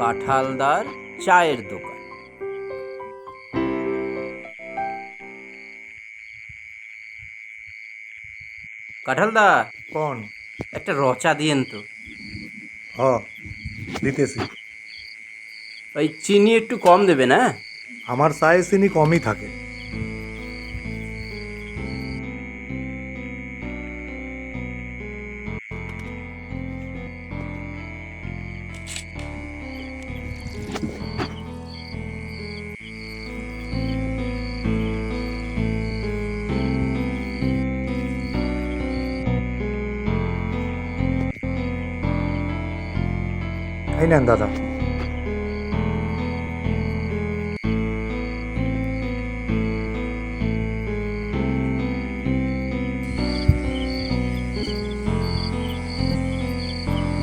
কাঁঠালদার চায়ের দোকান। কাঁঠালদা, কোন? একটা রচা দিয়েন তো। হ, দিতেছি। ওই চিনি একটু কম দেবেন, হ্যাঁ? আমার চায়ে চিনি কমই থাকে। এই নেন দাদা।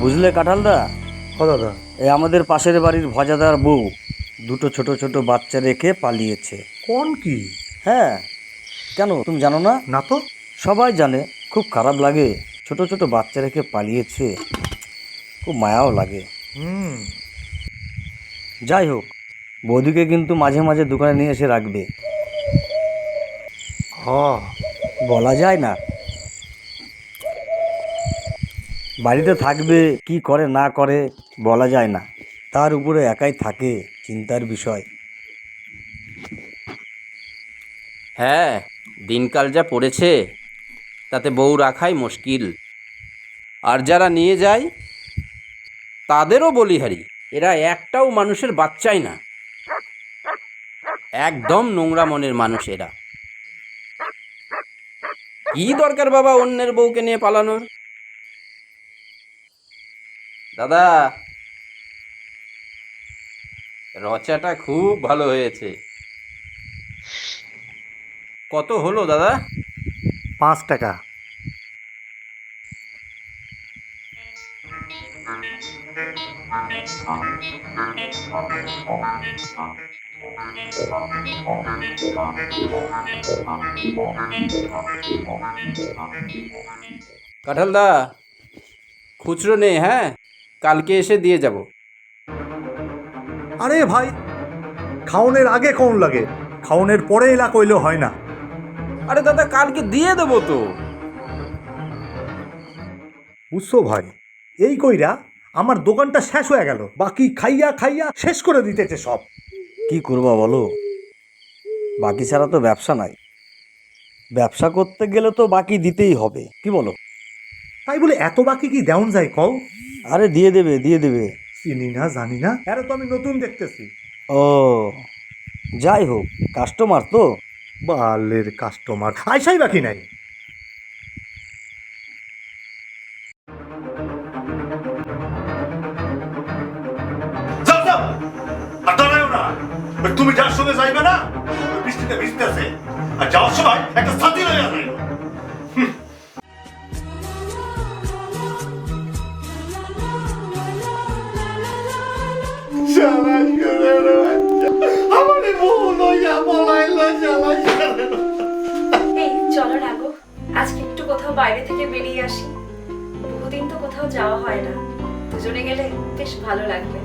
বুঝলে কাঁঠালদা, হ দাদা। এই আমাদের পাশের বাড়ির ভজাদার বউ দুটো ছোট ছোট বাচ্চা রেখে পালিয়েছে। কোন কি? হ্যাঁ, কেন তুমি জানো না? না তো। সবাই জানে। খুব খারাপ লাগে, ছোট ছোট বাচ্চা রেখে পালিয়েছে, খুব মায়াও লাগে। হুম। যাই হোক, বৌদিকে কিন্তু মাঝে মাঝে দোকানে নিয়ে এসে রাখবে। হ। বলা যায় না, বাড়িতে থাকবে কি করে না করে বলা যায় না। তার উপরে একাই থাকে, চিন্তার বিষয়। হ্যাঁ, দিনকাল যা পড়েছে তাতে বউ রাখাই মুশকিল। আর যারা নিয়ে যায় তাদেরও বলিহারি। এরা একটাও মানুষের বাচ্চাই না, একদম নোংরা মনের মানুষ এরা। কি দরকার বাবা অন্যের বউকে নিয়ে পালানোর? দাদা, রচাটা খুব ভালো হয়েছে। কত হলো দাদা? 5 টাকা। কাঁঠালদা, খুচরো নেই, হ্যাঁ? কালকে এসে দিয়ে যাব। আরে ভাই, খাওনের আগে কোন লাগে, খাওনের পরে এলা কইলেও হয় না। আরে দাদা, কালকে দিয়ে দেবো তো। বুঝছো ভাই, এই কইরা আমার দোকানটা শেষ হয়ে গেল। বাকি খাইয়া খাইয়া শেষ করে দিতেছে সব। কি করবা বলো, বাকি ছাড়া তো ব্যবসা নাই। ব্যবসা করতে গেলে তো বাকি দিতেই হবে, কি বলো? তাই বলে এত বাকি কি দেওন যায় কও? আরে দিয়ে দেবে, দিয়ে দেবে। চিনি না জানি না, আরে তো আমি নতুন দেখতেছি। ও, যাই হোক, কাস্টমার তো। বালের কাস্টমার আইসাই বাকি নাই। যাও যাও, আর দাঁড়াও না। তুমি যার সঙ্গে যাইবে না, ওই বৃষ্টিতে ভিজতেছে, আর যাওয়ার সময় একটা ছাতি লইয়া যাইও। এই চলো না গো, আজকে একটু কোথাও বাইরে থেকে বেরিয়ে আসি। বহুদিন তো কোথাও যাওয়া হয় না, দুজনে গেলে বেশ ভালো লাগবে।